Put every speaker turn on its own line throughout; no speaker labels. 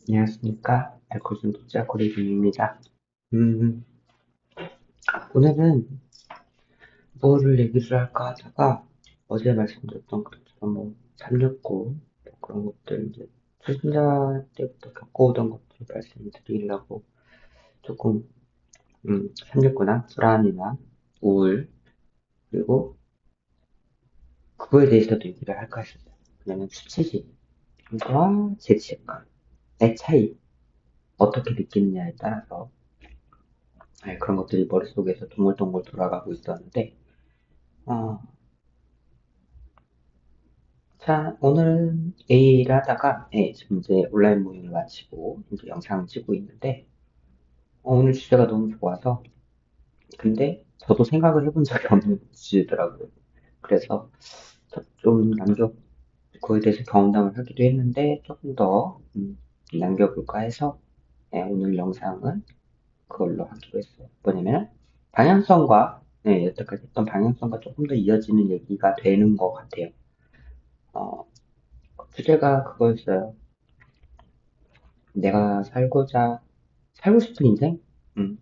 안녕하십니까. 알코올 중독자 고리빈입니다. 음, 오늘은 뭐를 얘기를 할까 하다가 어제 말씀드렸던 것처럼 뭐 369, 그런 것들 이제 초신자 때부터 겪어오던 것들 말씀을 드리려고 조금 369나 불안이나 우울 그리고 그거에 대해서도 얘기를 할까 했었어요. 왜냐면 수치심과 죄책감의 차이 어떻게 느끼느냐에 따라서 그런 것들이 머릿속에서 동글동글 돌아가고 있었는데 어, 자, 오늘은 A를 하다가, 지금 이제 온라인 모임을 마치고, 이제 영상을 찍고 있는데, 오늘 주제가 너무 좋아서, 근데 저도 생각을 해본 적이 없는 주제더라고요. 그래서 좀 그거에 대해서 경험담을 하기도 했는데, 조금 더, 남겨볼까 해서, 오늘 영상은 그걸로 하기로 했어요. 뭐냐면, 방향성과, 여태까지 했던 방향성과 조금 더 이어지는 얘기가 되는 것 같아요. 어, 주제가 그거였어요. 내가 살고 싶은 인생? 음,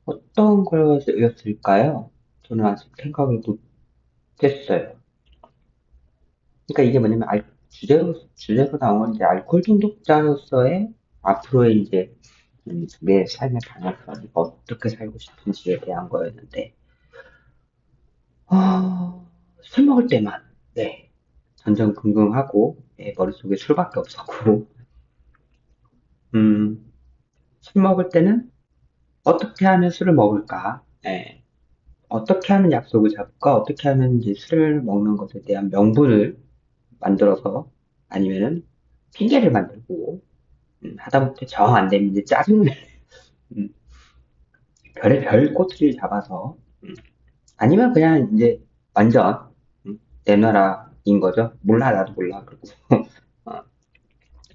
어떤 거였을까요? 저는 아직 생각을 못 했어요. 그러니까 이게 뭐냐면, 주제로 나온 건 이제 알코올 중독자로서의 앞으로의 이제, 내 삶의 방향성, 어떻게 살고 싶은지에 대한 거였는데, 술 먹을 때만, 전전긍긍하고, 머릿속에 술밖에 없었고, 음, 술 먹을 때는 어떻게 하면 술을 먹을까? 어떻게 하면 약속을 잡을까? 어떻게 하면 이제 술을 먹는 것에 대한 명분을 만들어서 아니면은 핑계를 만들고 하다못해 정 안 되면 이제 짜증을 음, 별의별 꼬투리를 잡아서 아니면 그냥 이제 완전 내놔라인 거죠. 몰라 나도 몰라 그러고 어,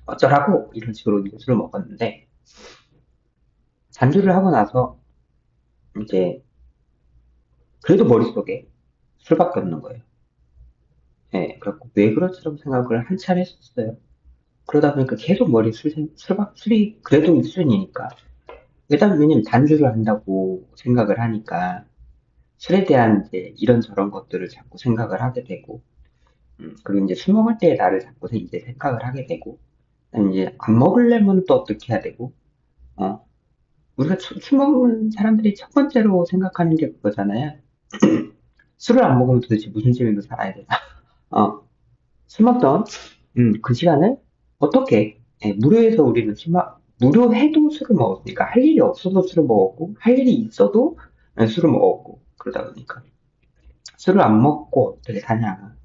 어쩌라고 이런 식으로 이제 술을 먹었는데 잔주를 하고 나서 이제 그래도 머릿속에 술밖에 없는 거예요. 그래갖고 왜 그럴지라고 생각을 한참 했었어요. 그러다 보니까 계속 술이 그래도 1순위니까. 일단, 왜냐면 단주를 한다고 생각을 하니까, 술에 대한 이제 이런저런 것들을 자꾸 생각을 하게 되고, 그리고 이제 술 먹을 때 나를 자꾸 이제 생각을 하게 되고, 이제 안 먹으려면 또 어떻게 해야 되고, 어, 우리가 술 먹는 사람들이 첫 번째로 생각하는 게 그거잖아요. 술을 안 먹으면 도대체 무슨 재미로 살아야 되나. 어, 술 먹던 그 시간을 어떻게 무료해서 우리는 무료해도 술을 먹었으니까 할 일이 없어도 술을 먹었고 할 일이 있어도 술을 먹었고 그러다 보니까 술을 안 먹고 어떻게 사냐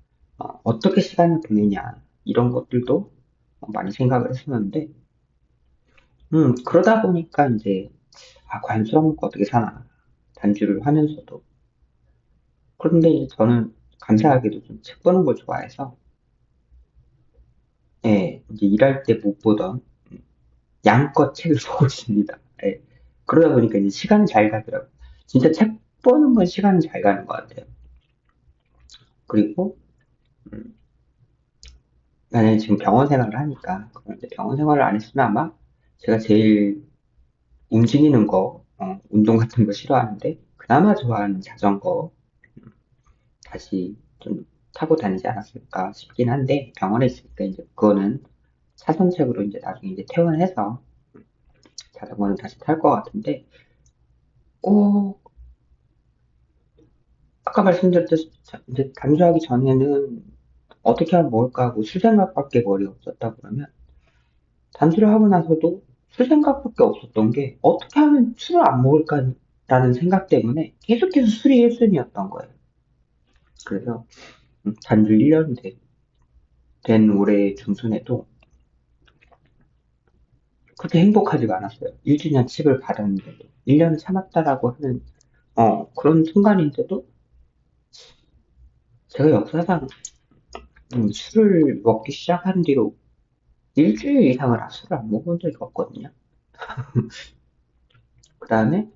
어떻게 시간을 보내냐 이런 것들도 많이 생각을 했었는데 그러다 보니까 이제 과연 술 안 먹고 어떻게 사나 단주를 하면서도 그런데 이제 저는 감사하게도 좀 책 보는 걸 좋아해서 이제 일할 때 못 보던 양껏 책을 보고 있습니다. 그러다 보니까 이제 시간이 잘 가더라고요. 진짜 책 보는 건 시간이 잘 가는 것 같아요. 그리고, 음, 만약에 지금 병원 생활을 하니까, 그런데 병원 생활을 안 했으면 아마 제가 제일 움직이는 거, 운동 같은 거 싫어하는데, 그나마 좋아하는 자전거, 다시 좀 타고 다니지 않았을까 싶긴 한데, 병원에 있으니까 이제 그거는 차선책으로 이제 나중에 이제 퇴원해서 자전거는 다시 탈 것 같은데, 꼭 아까 말씀드렸듯이 이제 단수하기 전에는 어떻게 하면 먹을까 하고 술 생각밖에 머리에 없었다 그러면 단수를 하고 나서도 술 생각밖에 없었던 게 어떻게 하면 술을 안 먹을까라는 생각 때문에 계속해서 술이 1순위였던 거예요. 그래서 단주 1년 된 올해 중순에도 그렇게 행복하지가 않았어요. 1주년 칩을 받았는데도 1년 참았다라고 하는 그런 순간인데도 제가 역사상 술을 먹기 시작한 뒤로 일주일 이상을 술을 안 먹은 적이 없거든요. 그 다음에,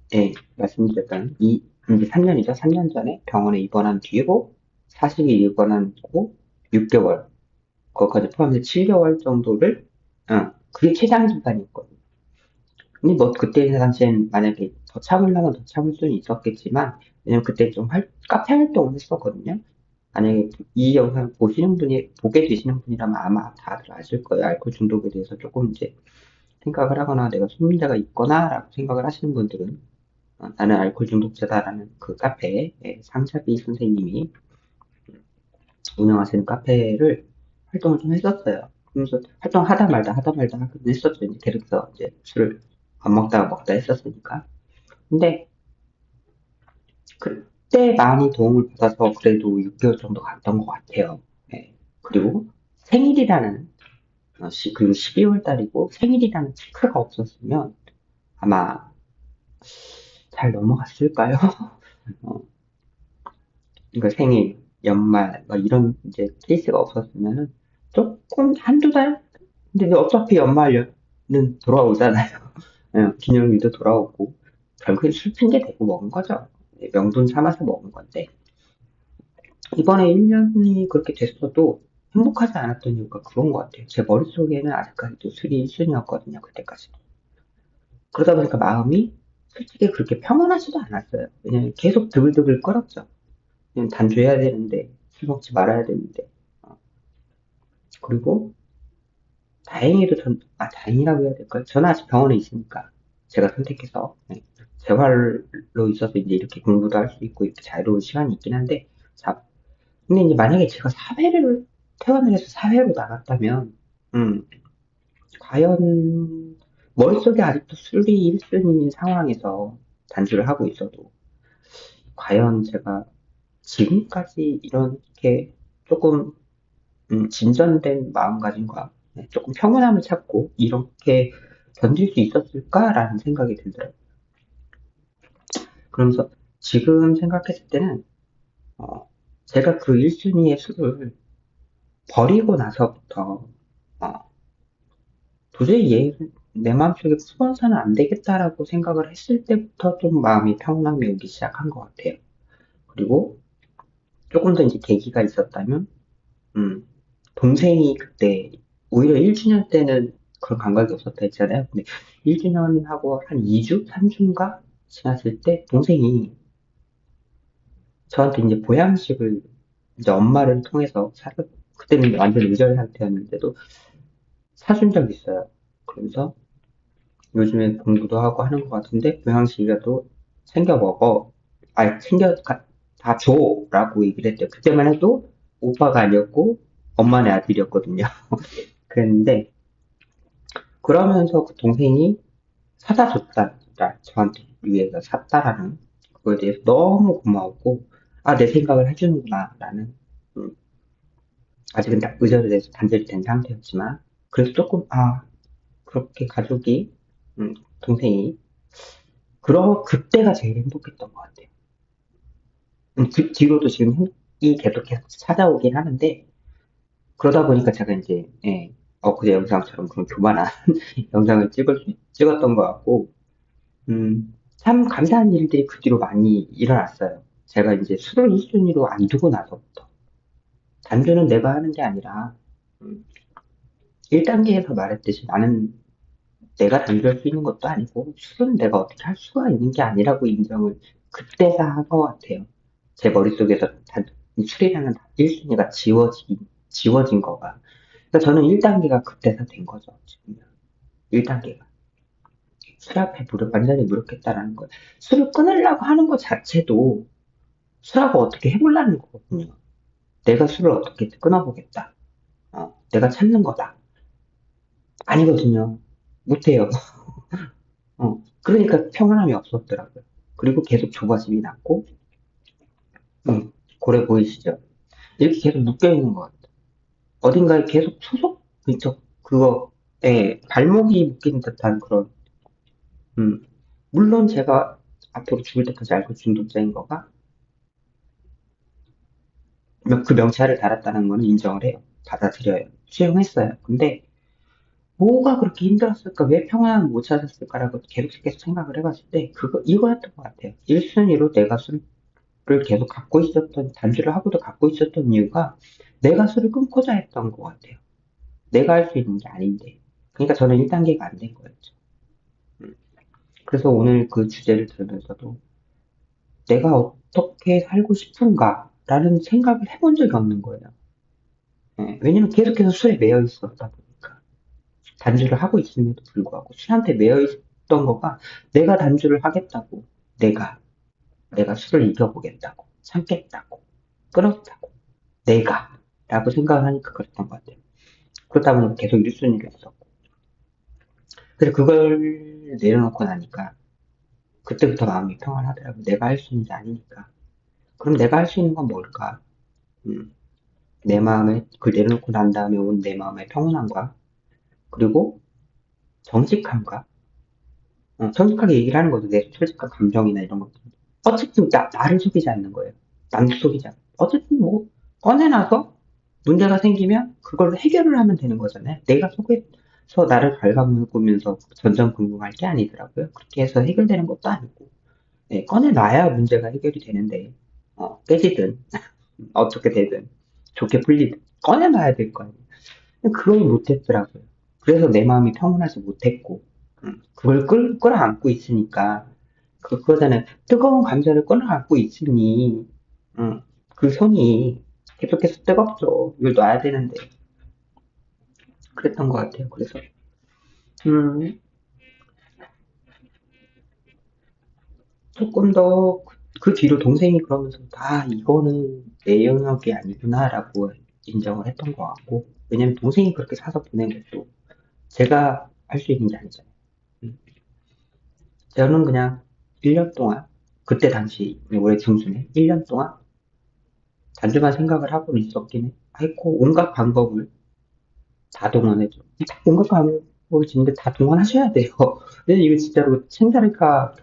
말씀드렸던 이 이제 3년이죠. 3년 전에 병원에 입원한 뒤로 사직이 입원하고 6개월, 그것까지 포함해서 7개월 정도를, 그게 최장 기간이었거든요. 근데 뭐 그때 당시엔 만약에 더 참으려면 더 참을 수는 있었겠지만, 왜냐면 그때 좀 카페 활동을 했었거든요. 만약에 이 영상 보시는 분이, 보게 되시는 분이라면 아마 다들 아실 거예요. 알코올 중독에 대해서 조금 이제 생각을 하거나 내가 소문자가 있거나라고 생각을 하시는 분들은 나는 알코올 중독자다라는 그 카페에 상차비 선생님이 운영하시는 카페를 활동을 좀 했었어요. 그러면서 활동하다 말다 하다 말다 하긴 했었죠. 이제 계속해서 이제 술을 안 먹다가 먹다 했었으니까. 근데 그때 많이 도움을 받아서 그래도 6개월 정도 갔던 것 같아요. 네. 그리고 생일이라는 그리고 12월 달이고 생일이라는 체크가 없었으면 아마 잘 넘어갔을까요? 어, 그러니까 생일, 연말, 막 이런 이제 케이스가 없었으면은 조금 한두 달? 근데 어차피 연말은 돌아오잖아요. 기념일도 돌아오고 결국엔 술 핑계 대고 먹은 거죠. 명분 삼아서 먹은 건데 이번에 1년이 그렇게 됐어도 행복하지 않았던 이유가 그런 것 같아요. 제 머릿속에는 아직까지도 술이 1순위였거든요. 그때까지. 그러다 보니까 마음이 솔직히 그렇게 평온하지도 않았어요. 왜냐면 계속 드글드글 끓었죠. 그냥 단조해야 되는데 술 먹지 말아야 되는데 그리고 다행히도 다행이라고 해야 될까요? 저는 아직 병원에 있으니까 제가 선택해서 재활로 있어서 이제 이렇게 공부도 할 수 있고 이렇게 자유로운 시간이 있긴 한데 자, 근데 이제 만약에 제가 사회를 퇴원을 해서 사회로 나갔다면 음, 과연 머릿속에 아직도 술이 1순위인 상황에서 단주를 하고 있어도 과연 제가 지금까지 이렇게 조금 진전된 마음가짐과 조금 평온함을 찾고 이렇게 견딜 수 있었을까라는 생각이 들더라고요. 그러면서 지금 생각했을 때는 어, 제가 그 1순위의 술을 버리고 나서부터 어, 도저히 내 마음속에 품어서는 안 되겠다라고 생각을 했을 때부터 좀 마음이 평온함이 오기 시작한 것 같아요. 그리고 조금 더 이제 계기가 있었다면 음, 동생이 그때 오히려 1주년 때는 그런 감각이 없었다 했잖아요. 근데 1주년 하고 한 2주, 3주인가 지났을 때 동생이 저한테 이제 보양식을 이제 엄마를 통해서 그때는 완전 의절 상태였는데도 사준 적이 있어요. 그래서 요즘에 공부도 하고 하는 것 같은데 보양식이라도 챙겨 먹어. 다 줘라고 얘기를 했대요. 그때만 해도 오빠가 아니었고 엄마네 아들이었거든요. 그랬는데 그러면서 그 동생이 사다 줬다, 저한테 위해서 샀다라는 그거에 대해서 너무 고마웠고, 아, 내 생각을 해주는구나, 라는, 음, 아직은 의절에 대해서 단절이 된 상태였지만, 그래서 조금, 그렇게 가족이, 동생이, 그때가 제일 행복했던 것 같아요. 뒤로도 지금 행복이 계속 찾아오긴 하는데, 그러다 보니까 제가 이제, 그제 영상처럼 그런 교만한 영상을 찍었던 것 같고, 참 감사한 일들이 그 뒤로 많이 일어났어요. 제가 이제 술을 1순위로 안 두고 나서부터. 단주는 내가 하는 게 아니라, 1단계에서 말했듯이 나는 내가 단주할 수 있는 것도 아니고, 술은 내가 어떻게 할 수가 있는 게 아니라고 인정을 그때서 한 것 같아요. 제 머릿속에서 술이라는 1순위가 지워진 거가. 그러니까 저는 1단계가 그때서 된 거죠, 지금. 1단계가. 술 앞에 완전히 무력했다라는 거. 술을 끊으려고 하는 것 자체도 술하고 어떻게 해보려는 거거든요. 내가 술을 어떻게 끊어보겠다. 내가 참는 거다. 아니거든요. 못해요. 그러니까 평안함이 없었더라고요. 그리고 계속 조바심이 났고, 고래 보이시죠? 이렇게 계속 묶여있는 것 같아요. 어딘가에 계속 그거에 발목이 묶인 듯한 그런, 음, 물론 제가 앞으로 죽을 때까지 알코올 중독자인 거가 그 명찰을 달았다는 거는 인정을 해요. 받아들여요. 수용했어요. 근데 뭐가 그렇게 힘들었을까? 왜 평안을 못 찾았을까라고 계속 생각을 해봤을 때, 이거였던 것 같아요. 1순위로 내가 술을 계속 갖고 있었던, 단주를 하고도 갖고 있었던 이유가 내가 술을 끊고자 했던 것 같아요. 내가 할 수 있는 게 아닌데. 그러니까 저는 1단계가 안 된 거였죠. 음. 그래서 오늘 그 주제를 들으면서도 내가 어떻게 살고 싶은가라는 생각을 해본 적이 없는 거예요. 예, 왜냐면 계속해서 술에 매여 있었다 보니까. 단주를 하고 있음에도 불구하고 술한테 매여 있던 거가 내가 단주를 하겠다고, 내가, 내가 술을 이겨보겠다고, 참겠다고, 끊었다고, 내가, 라고 생각을 하니까 그랬던 것 같아요. 그러다 보니까 계속 1순위를 했었고. 그래서 그걸 내려놓고 나니까 그때부터 마음이 평안하더라고요. 내가 할 수 있는 게 아니니까. 그럼 내가 할 수 있는 건 뭘까? 음, 내 마음에, 그걸 내려놓고 난 다음에 온 내 마음의 평온함과, 그리고 정직함과, 솔직하게 얘기를 하는 거죠. 내 솔직한 감정이나 이런 것들. 어쨌든 나를 속이지 않는 거예요. 남도 속이지 않고. 어쨌든 뭐, 꺼내놔서 문제가 생기면 그걸 해결을 하면 되는 거잖아요. 내가 속에서 나를 갉아먹으면서 전전긍긍할 게 아니더라고요. 그렇게 해서 해결되는 것도 아니고. 네, 꺼내놔야 문제가 해결이 되는데, 깨지든, 어떻게 되든, 좋게 풀리든, 꺼내놔야 될 거 아니에요. 그걸 못했더라고요. 그래서 내 마음이 평온하지 못했고, 그걸 끌어안고 있으니까, 그거잖아요. 뜨거운 감자를 끌어안고 있으니, 그 손이 계속해서 뜨겁죠. 이걸 놔야 되는데, 그랬던 것 같아요. 그래서, 음, 조금 더, 그 뒤로 동생이 그러면서, 이거는 내 영역이 아니구나라고 인정을 했던 것 같고, 왜냐면 동생이 그렇게 사서 보낸 것도 제가 할 수 있는 게 아니잖아요. 음. 저는 그냥 1년 동안, 그때 당시, 올해 중순에 1년 동안 단순한 생각을 하고 있었긴 했고, 온갖 방법을 다 동원해줘. 온갖 방법을 짓는데 다 동원하셔야 돼요. 왜냐면 이거 진짜로 생사니까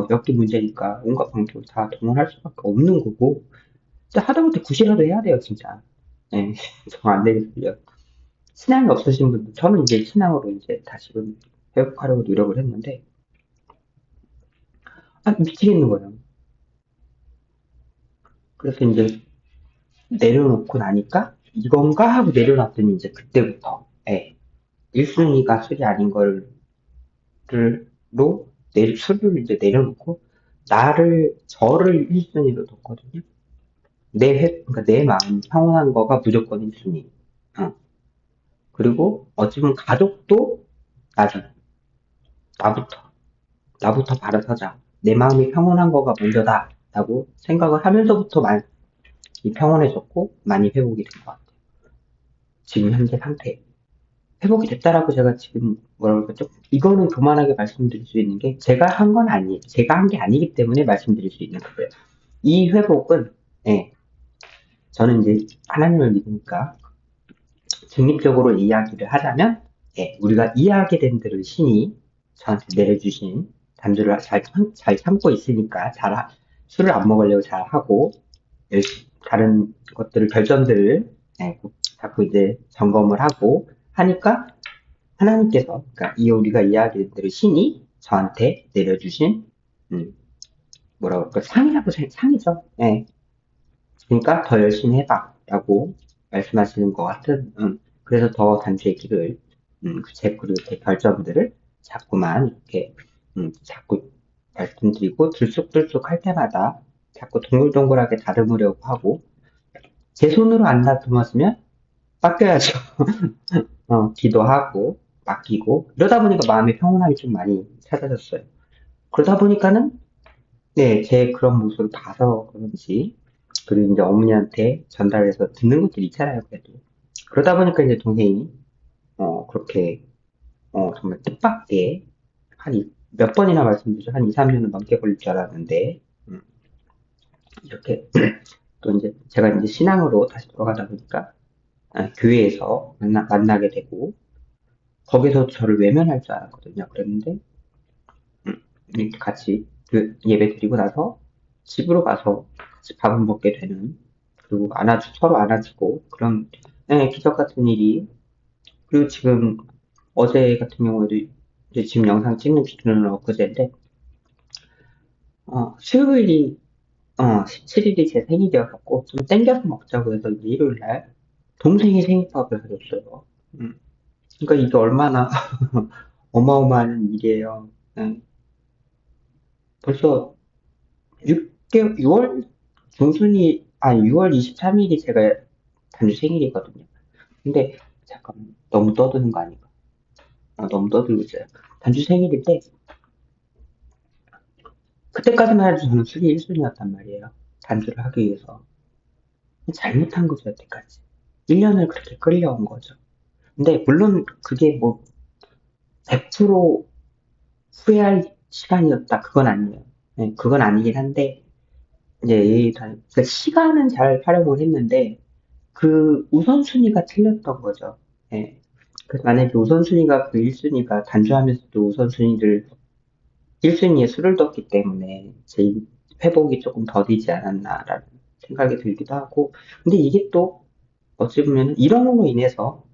엮인 문제니까 온갖 방법을 다 동원할 수밖에 없는 거고, 진짜 하다못해 굿이라도 해야 돼요, 진짜. 네, 정 안 되겠어요. 신앙이 없으신 분들, 저는 이제 신앙으로 이제 다시금 회복하려고 노력을 했는데, 미치겠는 거예요. 그래서 이제 내려놓고 나니까 이건가 하고 내려놨더니 이제 그때부터 1순위가 술이 아닌 술을 이제 내려놓고 저를 1순위로 뒀거든요. 그러니까 내 마음 평온한 거가 무조건 1순위. 그리고 어찌 보면 가족도 나잖아. 나부터. 나부터 바로서자. 내 마음이 평온한 거가 먼저다. 라고 생각을 하면서부터 많이 평온해졌고 많이 회복이 된 것 같아요. 지금 현재 상태. 회복이 됐다라고 제가 지금 뭐라고 그러죠? 이거는 교만하게 말씀드릴 수 있는 게 제가 한 건 아니에요. 제가 한 게 아니기 때문에 말씀드릴 수 있는 거예요. 이 회복은 예, 저는 이제 하나님을 믿으니까 중립적으로 이야기를 하자면 우리가 이해하게 된 대로 신이 저한테 내려주신 단주를 잘 참고 있으니까 술을 안 먹으려고 잘 하고 열심히 다른 결정들을 자꾸 이제 점검을 하고 하니까 하나님께서, 그러니까 우리가 이야기한 대로 신이 저한테 내려주신, 음, 뭐라고 그럴까, 상이죠. 예. 그러니까 더 열심히 해봐. 라고 말씀하시는 것 같은, 그래서 더 단수의 길을, 제 결정들을 자꾸만 이렇게, 자꾸 말씀드리고 들쑥들쑥 할 때마다 자꾸 동글동글하게 다듬으려고 하고, 제 손으로 안 다듬었으면 닦여야죠. 기도하고, 맡기고, 이러다 보니까 마음의 평온함이 좀 많이 찾아졌어요. 그러다 보니까는, 네, 제 그런 모습을 봐서 그런지, 그리고 이제 어머니한테 전달해서 듣는 것들이 있잖아요, 그래도. 그러다 보니까 이제 동생이, 그렇게, 정말 뜻밖의, 몇 번이나 말씀드리죠. 한 2, 3년은 넘게 걸릴 줄 알았는데, 이렇게, 또 이제, 제가 이제 신앙으로 다시 돌아가다 보니까, 교회에서 만나게 되고, 거기서 저를 외면할 줄 알았거든요. 그랬는데, 이렇게 같이 그 예배 드리고 나서 집으로 가서 같이 밥을 먹게 되는, 그리고 서로 안아주고, 그런, 기적 같은 일이, 그리고 지금 어제 같은 경우에도 이제 지금 영상 찍는 기준으로 엊그제인데, 수요일이, 17일이 제 생일이어갖고, 좀 땡겨서 먹자고 해서 이제 일요일 날, 동생이 생일밥을 해줬어요. 음. 그러니까 이게 얼마나 어마어마한 일이에요. 벌써 6월 중순이, 6월 23일이 제가 단주 생일이거든요. 근데, 잠깐만, 너무 떠드는 거 아닌가? 너무 떠들고 있어요. 단주 생일인데, 그때까지만 해도 저는 술이 1순위였단 말이에요. 단주를 하기 위해서. 잘못한 거죠, 여태까지. 1년을 그렇게 끌려온 거죠. 근데, 물론, 그게 뭐, 100% 후회할 시간이었다. 그건 아니에요. 네, 그건 아니긴 한데, 이제, 그러니까 시간은 잘 활용을 했는데, 그 우선순위가 틀렸던 거죠. 예. 그래서 만약에 우선순위가 그 1순위가 단주하면서도 우선순위를 1순위에 술을 뒀기 때문에 제 회복이 조금 더디지 않았나라는 생각이 들기도 하고, 근데 이게 또 어찌 보면 이런으로 인해서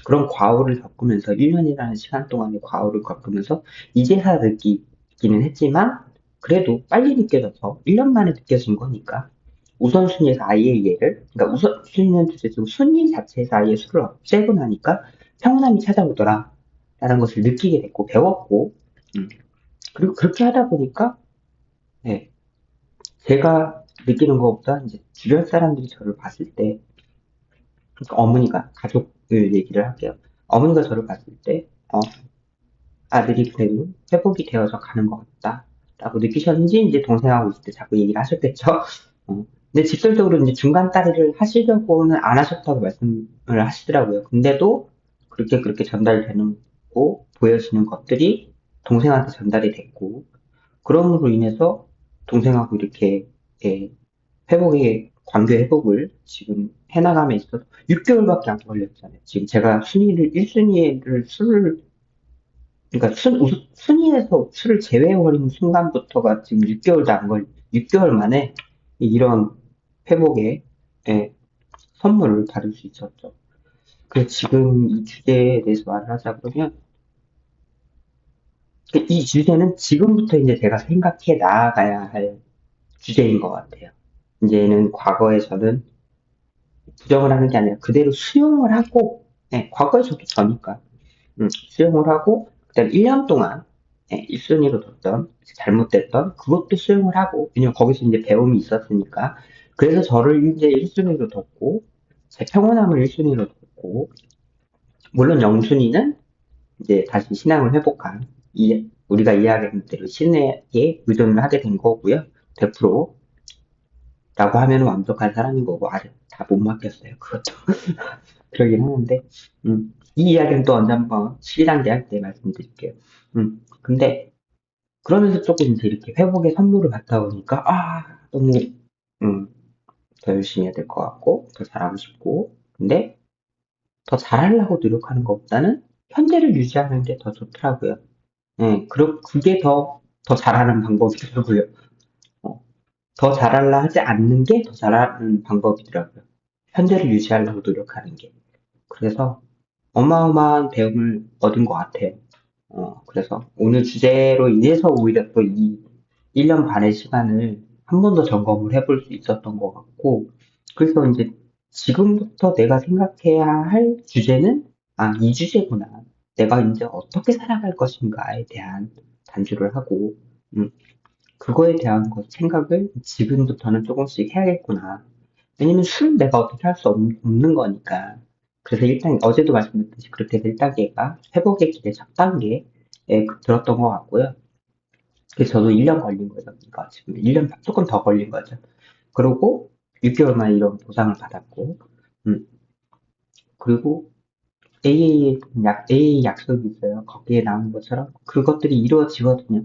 그런 과오를 겪으면서 1년이라는 시간 동안의 과오를 겪으면서 이제야 느끼기는 했지만 그래도 빨리 느껴져서 1년 만에 느껴진 거니까 우선순위에서 아예 얘를 그러니까 우선순위는 둘째치고 순위 자체에서 아예 술을 없애고 나니까 평온함이 찾아오더라 라는 것을 느끼게 됐고 배웠고 음, 그리고 그렇게 하다 보니까 네, 제가 느끼는 것보다 이제 주변 사람들이 저를 봤을 때 그러니까 어머니가 가족을 얘기를 할게요. 어머니가 저를 봤을 때 아들이 그래도 회복이 되어서 가는 것 같다라고 느끼셨는지 이제 동생하고 있을 때 자꾸 얘기를 하셨겠죠. 근데 직설적으로 이제 중간 따리를 하시려고는 안 하셨다고 말씀을 하시더라고요. 근데도 그렇게 전달되는 거 보여지는 것들이 동생한테 전달이 됐고 그럼으로 인해서 동생하고 이렇게 예, 관계 회복을 지금 해나감에 있어서 6개월밖에 안 걸렸잖아요. 지금 제가 1순위를 그러니까 순위에서 술을 제외해버리는 순간부터가 지금 6개월 만에 이런 회복의 예, 선물을 받을 수 있었죠. 그래서 지금 이 주제에 대해서 말을 하자 그러면, 이 주제는 지금부터 이제 제가 생각해 나아가야 할 주제인 것 같아요. 이제는 과거에 저는 부정을 하는 게 아니라 그대로 수용을 하고, 과거에 저도 저니까, 수용을 하고, 그다음 1년 동안, 1순위로 뒀던, 잘못됐던, 그것도 수용을 하고, 왜냐면 거기서 이제 배움이 있었으니까, 그래서 저를 이제 1순위로 뒀고, 제 평온함을 1순위로 뒀고, 물론 0순위는 이제 다시 신앙을 회복한, 우리가 이야기한 대로 신에게 의존을 하게 된 거고요. 100%, 라고 하면 완벽한 사람인 거고, 아직 다 못 맡겼어요. 그것도. 그러긴 하는데, 이 이야기는 또 언제 한번 시기단계 할 때 말씀드릴게요. 근데, 그러면서 조금 이제 이렇게 회복의 선물을 받다 보니까, 너무, 음, 더 열심히 해야 될 것 같고, 더 잘하고 싶고, 근데, 더 잘하려고 노력하는 것보다는 현재를 유지하는 게 더 좋더라고요. 그리고 그게 더 잘하는 방법이더라고요. 어, 더 잘하려 하지 않는 게 더 잘하는 방법이더라고요. 현재를 유지하려고 노력하는 게. 그래서 어마어마한 배움을 얻은 것 같아요. 그래서 오늘 주제로 인해서 오히려 또 이 1년 반의 시간을 한 번 더 점검을 해볼 수 있었던 것 같고, 그래서 이제 지금부터 내가 생각해야 할 주제는, 이 주제구나. 내가 이제 어떻게 살아갈 것인가에 대한 단주를 하고, 음, 그거에 대한 생각을 지금부터는 조금씩 해야겠구나. 왜냐면 술은 내가 어떻게 할 수 없는 거니까. 그래서 일단 어제도 말씀드렸듯이 그렇게 해서 1단계가 회복의 길의 첫 단계에 들었던 것 같고요. 그래서 저도 1년 걸린 거죠. 그러니까 지금 1년 조금 더 걸린 거죠. 그리고 6개월 만에 이런 보상을 받았고, 음, 그리고 AA 약속이 있어요. 거기에 나온 것처럼 그것들이 이루어지거든요.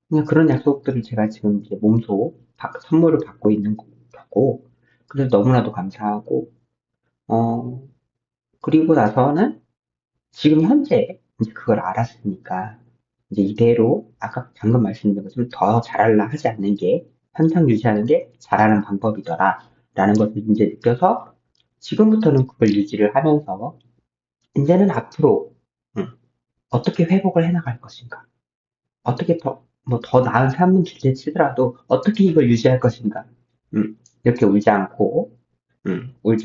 그냥 그런 약속들을 제가 지금 이제 몸소 선물을 받고 있는 거고, 그래서 너무나도 감사하고, 어, 그리고 나서는 지금 현재 이제 그걸 알았으니까, 이제 이대로 아까 방금 말씀드린 것처럼 더 잘하려 하지 않는 게, 현상 유지하는 게 잘하는 방법이더라. 라는 것을 이제 느껴서 지금부터는 그걸 유지를 하면서, 이제는 앞으로 어떻게 회복을 해나갈 것인가? 어떻게 더 나은 삶은 둘째치더라도 어떻게 이걸 유지할 것인가? 이렇게 울지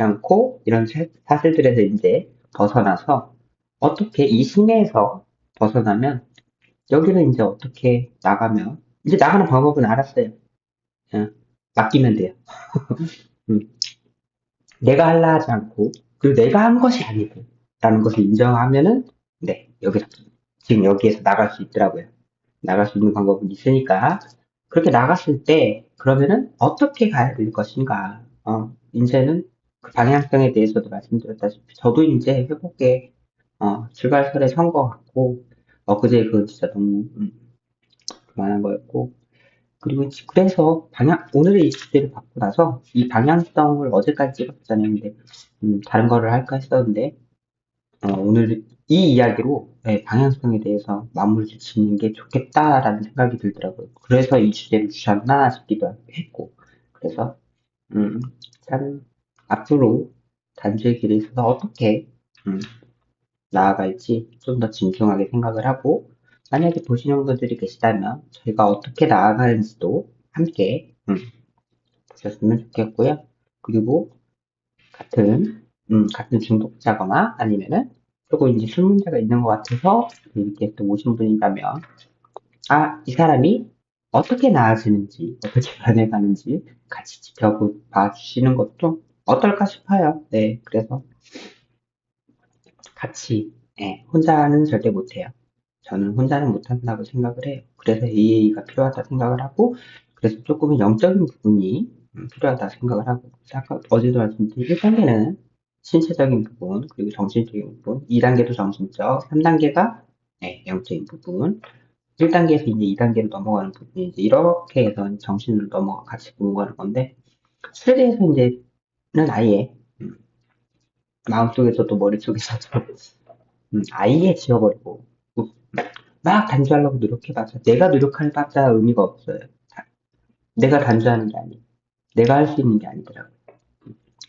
않고 이런 사실들에서 이제 벗어나서 어떻게 이 심해에서 벗어나면 여기를 이제 어떻게 나가면 이제 나가는 방법은 알았어요. 예, 맡기면 돼요. 음, 내가 하려 하지 않고 그리고 내가 한 것이 아니고 라는 것을 인정하면은 네, 여기서 지금 여기에서 나갈 수 있더라고요. 나갈 수 있는 방법은 있으니까 그렇게 나갔을 때 그러면은 어떻게 가야 될 것인가 이제는 그 방향성에 대해서도 말씀드렸다시피 저도 이제 회복에 출발선에 선 것 같고 엊그제 그 진짜 너무 그만한 거였고 그리고 그래서 오늘의 이 주제를 받고 나서 이 방향성을 어제까지 찍었잖아요. 근데 다른 거를 할까 했었는데 오늘 이 이야기로 네, 방향성에 대해서 마무리를 짓는 게 좋겠다라는 생각이 들더라고요. 그래서 이 주제를 주셨나 싶기도 했고, 그래서 음, 참 앞으로 단주의 길에 있어서 어떻게 음, 나아갈지 좀 더 진중하게 생각을 하고, 만약에 보시는 분들이 계시다면 저희가 어떻게 나아가는지도 함께 보셨으면 좋겠고요. 그리고 같은 중독자거나 아니면은 조금 이제 술 문제가 있는 것 같아서 이렇게 또 오신 분이라면, 이 사람이 어떻게 나아지는지, 어떻게 변해가는지 같이 지켜봐 주시는 것도 어떨까 싶어요. 네, 그래서 같이, 혼자는 절대 못해요. 저는 혼자는 못한다고 생각을 해요. 그래서 AA가 필요하다 생각을 하고, 그래서 조금은 영적인 부분이 필요하다 생각을 하고, 아까 어제도 말씀드린 1단계는 신체적인 부분, 그리고 정신적인 부분, 2단계도 정신적, 3단계가 영적인 부분, 1단계에서 이제 2단계로 넘어가는 부분이 이제 이렇게 해서 정신으로 넘어가 같이 넘어가는 건데, 술에 대해서 이제는 아예 마음속에서도 머릿속에서도 아예 지워버리고 막 단주하려고 노력해봤자 내가 노력해봤자 의미가 없어요. 내가 단주하는 게 아니에요. 내가 할 수 있는 게 아니더라고요.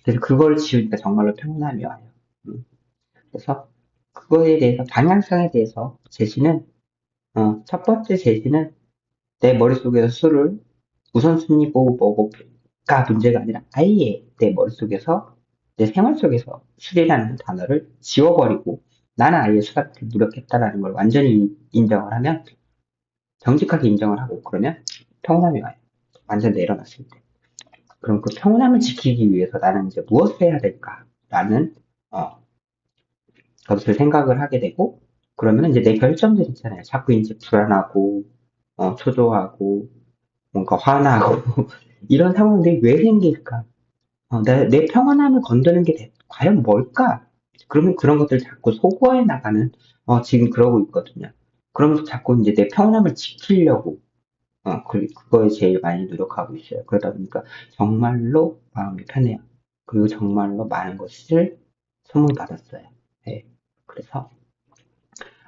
그래서 그걸 지우니까 정말로 평온함이 와요. 음, 그래서 그거에 대해서 방향성에 대해서 제시는 첫 번째 제시는 내 머릿속에서 술을 우선순위 보고 뭐가 문제가 아니라 아예 내 머릿속에서 내 생활 속에서 술이라는 단어를 지워버리고 나는 아예 술한테 무력했다라는 걸 완전히 인정을 하면 정직하게 인정을 하고 그러면 평온함이 와요. 완전 내려놨을 때. 그럼 그 평온함을 지키기 위해서 나는 이제 무엇을 해야 될까라는 어, 것을 생각을 하게 되고 그러면 이제 내 결정들 있잖아요. 자꾸 이제 불안하고 초조하고 뭔가 화나고 이런 상황들이 왜 생길까? 내 평안함을 건드는 게 과연 뭘까? 그러면 그런 것들 자꾸 소거해 나가는, 지금 그러고 있거든요. 그러면서 자꾸 이제 내 평안함을 지키려고, 그거에 제일 많이 노력하고 있어요. 그러다 보니까 정말로 마음이 편해요. 그리고 정말로 많은 것을 선물받았어요. 네. 그래서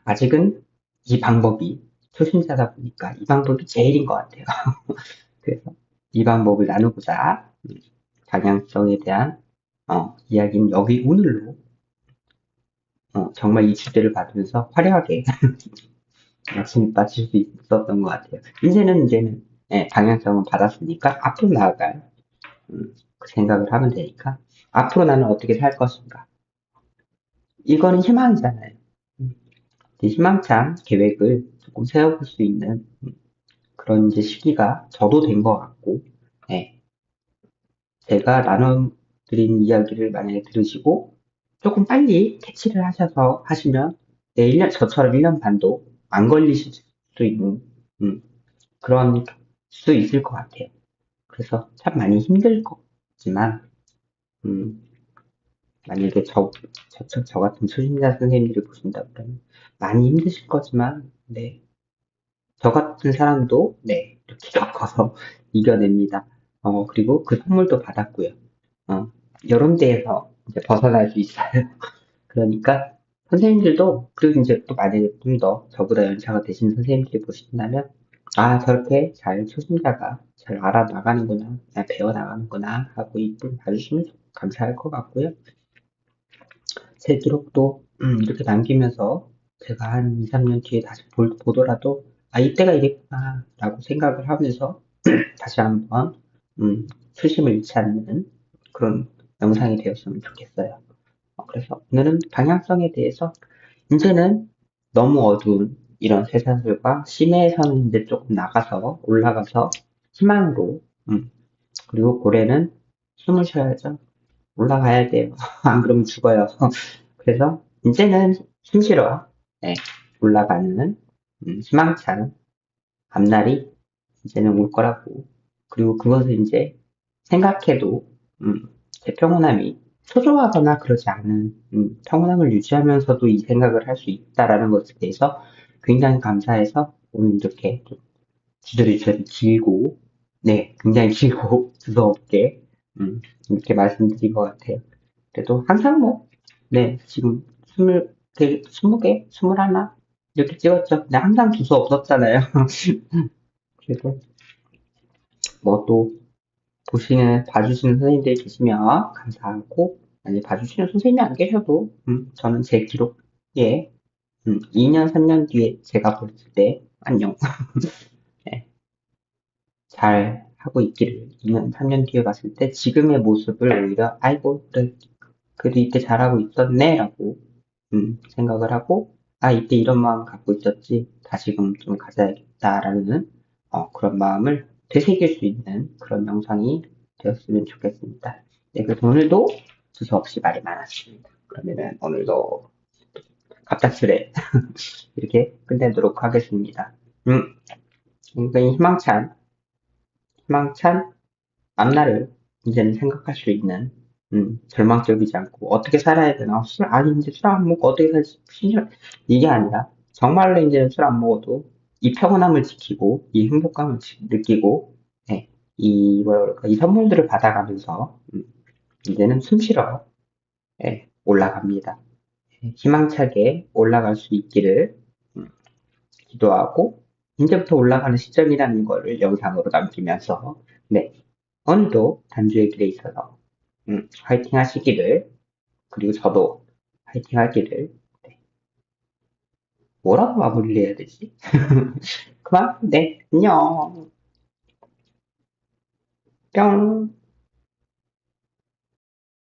아직은 이 방법이 초심자다 보니까 이 방법이 제일인 것 같아요. 그래서 이 방법을 나누고자 방향성에 대한 이야기는 여기 오늘로 정말 이 주제를 받으면서 화려하게 마칠 수 있었던 것 같아요. 이제는 방향성을 받았으니까 앞으로 나아갈 그 생각을 하면 되니까 앞으로 나는 어떻게 살 것인가 이거는 희망이잖아요. 음, 이제 희망찬 계획을 조금 세워볼 수 있는 그런 이제 시기가 저도 된 것 같고 예, 제가 나눠드린 이야기를 만약에 들으시고 조금 빨리 캐치를 하셔서 하시면 네, 1년, 저처럼 1년 반도 안 걸리실 수 있는, 그런 수 있을 것 같아요. 그래서 참 많이 힘들 거지만, 음, 만약에 저 같은 초심자 선생님들이 보신다 그러면 많이 힘드실 거지만, 네, 저 같은 사람도, 네, 이렇게 겪어서 이겨냅니다. 그리고 그 선물도 받았고요. 이런 데에서 이제 벗어날 수 있어요. 그러니까 선생님들도 그리고 이제 또 만약에 좀 더 저보다 연차가 되신 선생님들이 보신다면 저렇게 잘 초심자가 잘 알아나가는구나 배워나가는구나 하고 이쁨 봐주시면 감사할 것 같고요. 제 기록도 이렇게 남기면서 제가 한 2, 3년 뒤에 다시 보더라도, 아, 이때가 이랬구나, 라고 생각을 하면서 다시 한번, 초심을 잃지 않는 그런 영상이 되었으면 좋겠어요. 그래서 오늘은 방향성에 대해서, 이제는 너무 어두운 이런 세상들과 심해에서는 이제 조금 나가서, 올라가서, 희망으로, 그리고 고래는 숨을 쉬어야죠. 올라가야 돼요. 안 그러면 죽어요. 그래서 이제는 숨쉬러 네, 올라가는 희망찬 앞날이 이제는 올 거라고. 그리고 그것을 이제 생각해도 제 평온함이 초조하거나 그러지 않은 평온함을 유지하면서도 이 생각을 할 수 있다라는 것에 대해서 굉장히 감사해서 오늘 이렇게 좀 주저리 길고 네 굉장히 길고 두서없게 이렇게 말씀드린 것 같아요. 그래도 항상 뭐, 네, 지금 20개, 21 이렇게 찍었죠. 근데 항상 두서 없었잖아요. 그래도 뭐 또 봐주시는 선생님들이 계시면 감사하고, 아니, 봐주시는 선생님이 안 계셔도, 저는 제 기록에, 2년, 3년 뒤에 제가 볼 때, 안녕. 네, 잘 하고 있기를, 2년, 3년 뒤에 봤을 때 지금의 모습을 오히려, 아이고, 그래, 그래도 이때 잘하고 있었네라고 생각을 하고 아 이때 이런 마음 갖고 있었지 다시금 좀 가져야겠다라는 그런 마음을 되새길 수 있는 그런 영상이 되었으면 좋겠습니다. 네, 그래서 오늘도 두서없이 말이 많았습니다. 그러면은 오늘도 갑작스레 이렇게 끝내도록 하겠습니다. 굉장히 희망찬 앞날을 이제는 생각할 수 있는 절망적이지 않고 어떻게 살아야 되나 아니 이제 술 안 먹고 어떻게 살지 이게 아니라 정말로 이제는 술 안 먹어도 이 평온함을 지키고 이 행복감을 느끼고 네, 이 뭐라 그럴까 이 선물들을 받아가면서 이제는 숨쉬러 올라갑니다. 희망차게 올라갈 수 있기를 음, 기도하고 이제부터 올라가는 시점이라는 거를 영상으로 남기면서 네 오늘도 단주의 길에 있어서 화이팅 하시기를 그리고 저도 화이팅 하기를 네. 뭐라고 마무리를 해야 되지? 그만 네 안녕 뿅